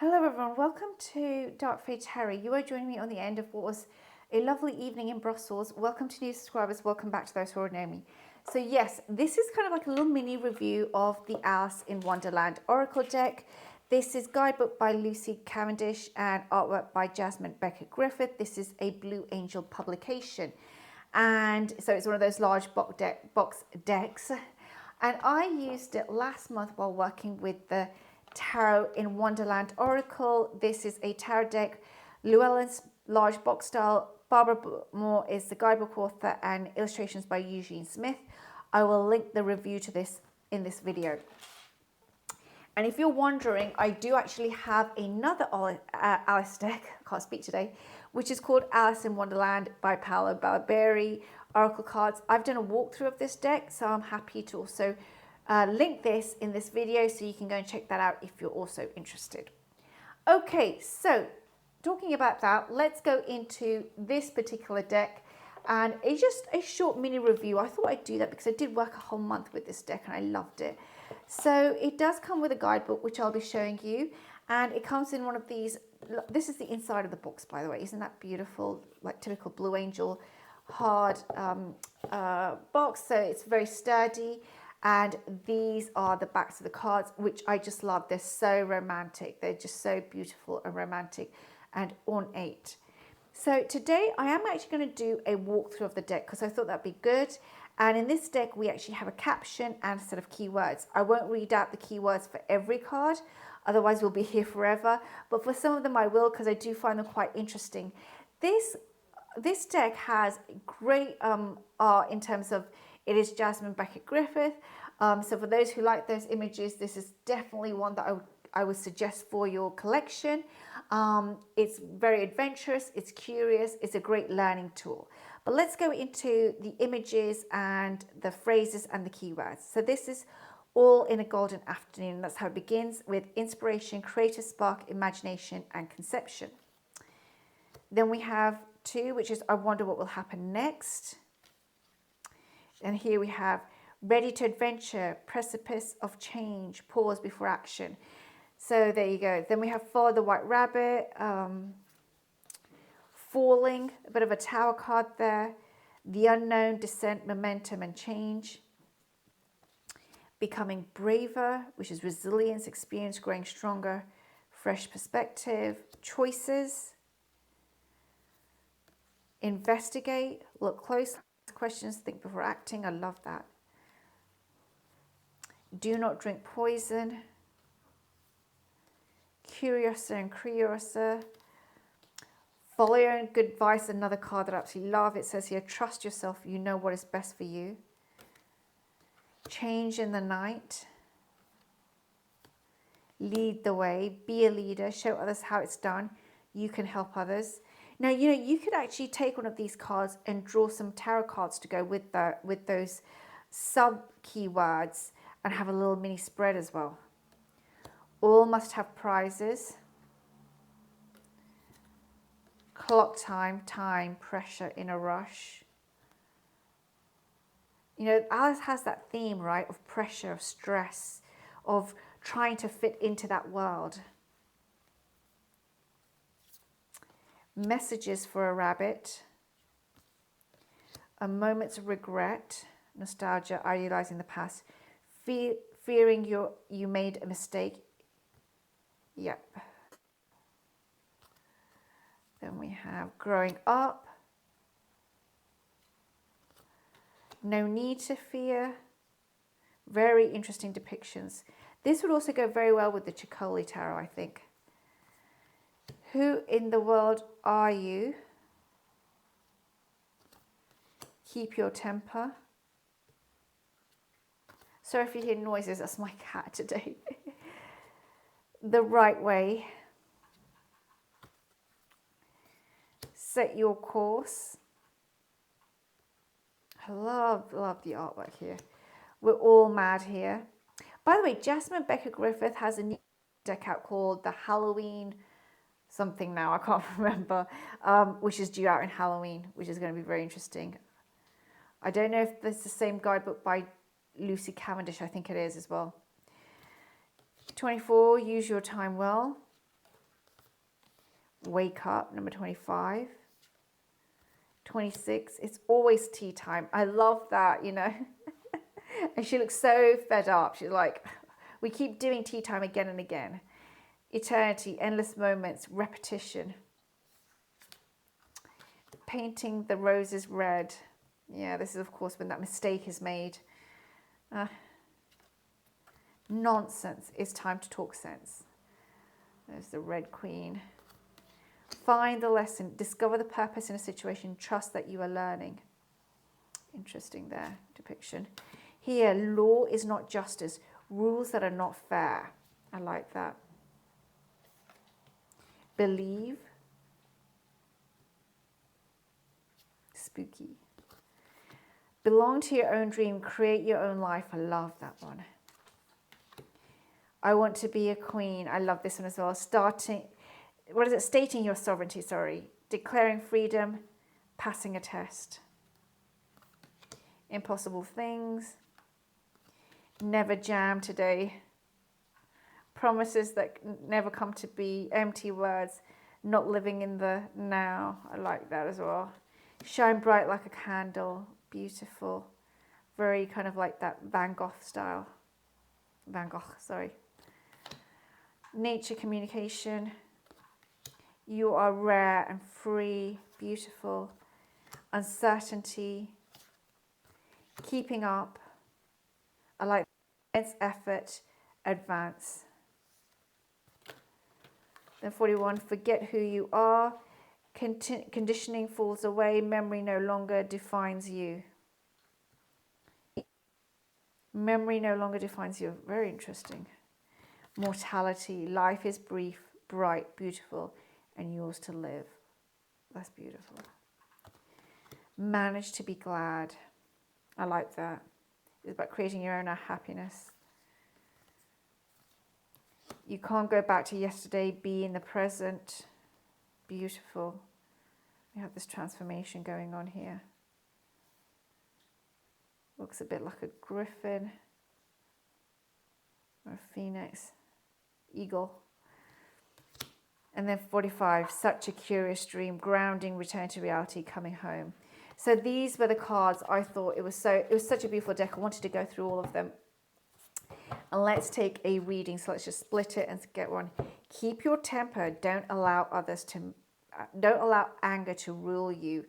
Hello everyone, welcome to darkfaetarot. You are joining me on the end of what was a lovely evening in Brussels. Welcome to new subscribers, welcome back to those who already know me. So yes, this is kind of like a little mini review of the Alice in Wonderland Oracle deck. This is Guidebook by Lucy Cavendish and artwork by Jasmine Beckett Griffith. This is a Blue Angel publication. And so it's one of those large box decks. And I used it last month while working with the Tarot in Wonderland Oracle. This is a tarot deck. Llewellyn's large box style. Barbara Moore is the guidebook author and illustrations by Eugene Smith. I will link the review to this in this video. And if you're wondering, I do actually have another Alice deck, I can't speak today, which is called Alice in Wonderland by Paolo Barberi Oracle cards. I've done a walkthrough of this deck, so I'm happy to also link this in this video so you can go and check that out if you're also interested. Okay, so talking about that, let's go into this particular deck and just a short mini review. I thought I'd do that because I did work a whole month with this deck and I loved it. So it does come with a guidebook, which I'll be showing you, and it comes in one of these. This is the inside of the box, by the way. Isn't that beautiful? Like typical Blue Angel hard box. So it's very sturdy. And these are the backs of the cards, which I just love. They're so romantic. They're just so beautiful and romantic and ornate. So today I am actually going to do a walkthrough of the deck because I thought that'd be good. And in this deck, we actually have a caption and a set of keywords. I won't read out the keywords for every card, otherwise we'll be here forever. But for some of them I will, because I do find them quite interesting. This deck has great art in terms of it is Jasmine Beckett Griffith. So for those who like those images, this is definitely one that I would suggest for your collection. It's very adventurous, it's curious, it's a great learning tool. But let's go into the images and the phrases and the keywords. So this is all in a golden afternoon. That's how it begins, with inspiration, creative spark, imagination, and conception. Then we have 2, which is I wonder what will happen next. And here we have ready to adventure, precipice of change, pause before action. So there you go. Then we have follow the white rabbit, falling, a bit of a tower card there, the unknown, descent, momentum and change, becoming braver, which is resilience, experience, growing stronger, fresh perspective, choices, investigate, look close, questions, think before acting. I love that. Do not drink poison. Curiosa and Curiosa. Follow your own good advice. Another card that I absolutely love. It says here, trust yourself. You know what is best for you. Change in the night. Lead the way. Be a leader. Show others how it's done. You can help others. Now, you know, you could actually take one of these cards and draw some tarot cards to go with those sub keywords and have a little mini spread as well. All must have prizes. Clock time, pressure in a rush. You know, Alice has that theme, right, of pressure, of stress, of trying to fit into that world. Messages for a rabbit. A moment's regret, nostalgia, idealizing the past, fearing you made a mistake. Yep. Then we have growing up. No need to fear. Very interesting depictions. This would also go very well with the Chicoli Tarot, I think. Who in the world are you? Keep your temper. Sorry if you hear noises, that's my cat today. The right way. Set your course. I love the artwork here. We're all mad here. By the way, Jasmine Beckett Griffith has a new deck out called the Halloween something now, I can't remember, which is due out in Halloween, which is going to be very interesting. I don't know if this is the same guidebook by Lucy Cavendish, I think it is as well. 24, use your time well. Wake up, number 25. 26, it's always tea time. I love that, you know. And she looks so fed up. She's like, we keep doing tea time again and again. Eternity, endless moments, repetition. Painting the roses red. Yeah, this is, of course, when that mistake is made. Nonsense. It's time to talk sense. There's the Red Queen. Find the lesson. Discover the purpose in a situation. Trust that you are learning. Interesting there, depiction. Here, law is not justice. Rules that are not fair. I like that. Believe. Spooky. Belong to your own dream. Create your own life. I love that one. I want to be a queen. I love this one as well. Stating your sovereignty, sorry. Declaring freedom. Passing a test. Impossible things. Never jam today. Promises that never come to be. Empty words. Not living in the now. I like that as well. Shine bright like a candle. Beautiful. Very kind of like that Van Gogh style. Van Gogh, sorry. Nature communication. You are rare and free. Beautiful. Uncertainty. Keeping up. I like immense effort. Advance. Then 41. Forget who you are. Conditioning falls away. Memory no longer defines you. Memory no longer defines you. Very interesting. Mortality. Life is brief, bright, beautiful, and yours to live. That's beautiful. Manage to be glad. I like that. It's about creating your own happiness. You can't go back to yesterday. Be in the present. Beautiful. We have this transformation going on here. Looks a bit like a griffin or a phoenix, eagle. And then 45, such a curious dream, grounding, return to reality, coming home. So these were the cards. I thought it was such a beautiful deck. I wanted to go through all of them. And let's take a reading. So let's just split it and get one. Keep your temper. Don't allow anger to rule you.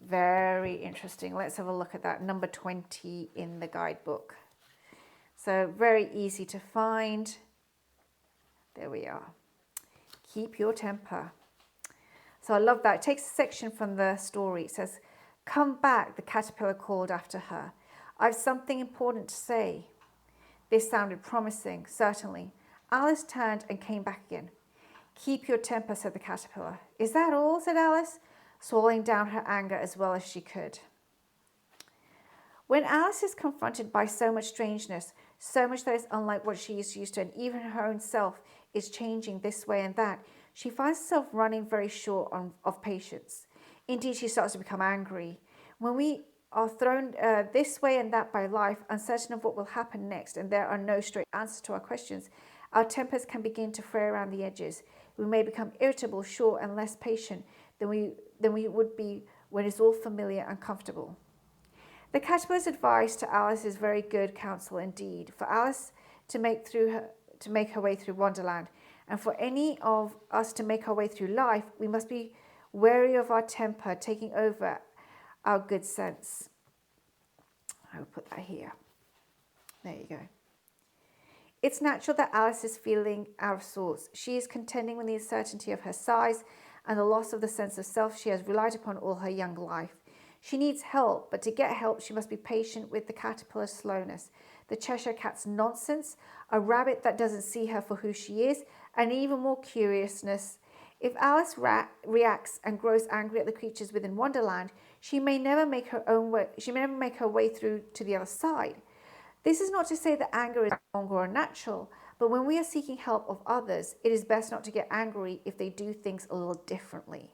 Very interesting. Let's have a look at that. Number 20 in the guidebook. So very easy to find. There we are. Keep your temper. So I love that. It takes a section from the story. It says, come back, the caterpillar called after her. I've something important to say. This sounded promising, certainly. Alice turned and came back again. Keep your temper, said the caterpillar. Is that all? Said Alice, swallowing down her anger as well as she could. When Alice is confronted by so much strangeness, so much that is unlike what she is used to, and even her own self is changing this way and that, she finds herself running very short of patience. Indeed, she starts to become angry. When we are thrown this way and that by life, uncertain of what will happen next, and there are no straight answers to our questions, our tempers can begin to fray around the edges. We may become irritable, short, and less patient than we would be when it's all familiar and comfortable. The caterpillar's advice to Alice is very good counsel indeed. For Alice to make her way through Wonderland, and for any of us to make our way through life, we must be wary of our temper taking over our good sense. I will put that here. There you go. It's natural that Alice is feeling out of sorts. She is contending with the uncertainty of her size and the loss of the sense of self she has relied upon all her young life. She needs help, but to get help, she must be patient with the caterpillar's slowness, the Cheshire cat's nonsense, a rabbit that doesn't see her for who she is, and even more curiousness. If Alice reacts and grows angry at the creatures within Wonderland, she may never make her way through to the other side. This is not to say that anger is wrong or unnatural, but when we are seeking help of others, it is best not to get angry if they do things a little differently.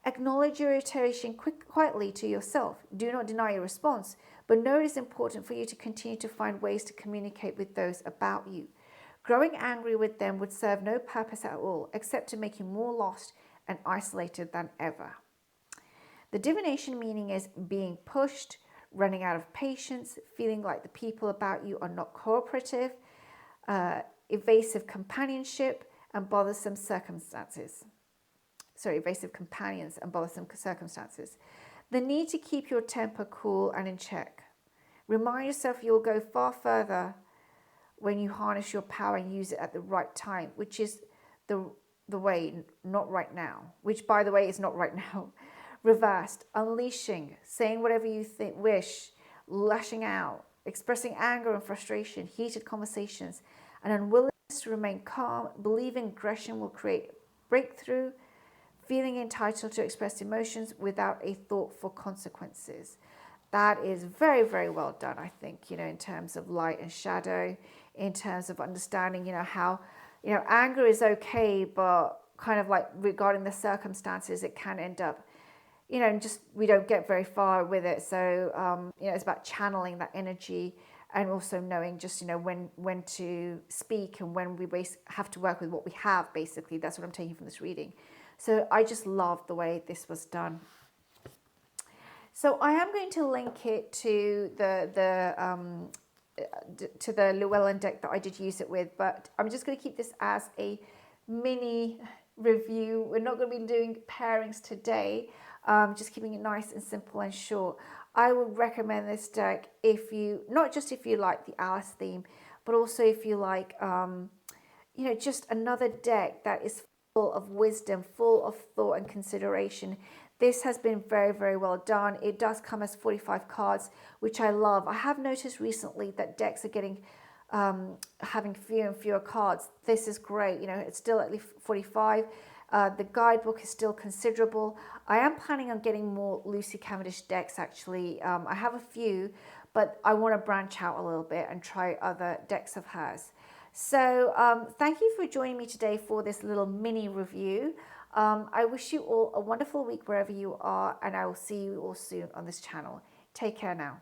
Acknowledge your irritation quietly to yourself. Do not deny your response, but know it is important for you to continue to find ways to communicate with those about you. Growing angry with them would serve no purpose at all, except to make you more lost and isolated than ever. The divination meaning is being pushed, running out of patience, feeling like the people about you are not cooperative, evasive companionship, and bothersome circumstances. Sorry, evasive companions and bothersome circumstances. The need to keep your temper cool and in check. Remind yourself you'll go far further when you harness your power and use it at the right time, which is the way, not right now, which by the way is not right now. Reversed, unleashing, saying whatever you wish, lashing out, expressing anger and frustration, heated conversations, an unwillingness to remain calm, believing aggression will create breakthrough, feeling entitled to express emotions without a thought for consequences. That is very, very well done, I think, in terms of light and shadow, in terms of understanding, how, anger is okay, but kind of like regarding the circumstances, it can end up, just we don't get very far with it. So, it's about channeling that energy and also knowing just, when to speak and when we have to work with what we have, basically. That's what I'm taking from this reading. So I just love the way this was done. So I am going to link it to the Llewellyn deck that I did use it with, but I'm just going to keep this as a mini review. We're not going to be doing pairings today, just keeping it nice and simple and short. I would recommend this deck if you, not just if you like the Alice theme, but also if you like, just another deck that is full of wisdom, full of thought and consideration. This has been very, very well done. It does come as 45 cards, which I love. I have noticed recently that decks are getting having fewer and fewer cards. This is great. It's still at least 45. The guidebook is still considerable. I am planning on getting more Lucy Cavendish decks, actually. I have a few, but I want to branch out a little bit and try other decks of hers. So thank you for joining me today for this little mini review. I wish you all a wonderful week wherever you are, and I will see you all soon on this channel. Take care now.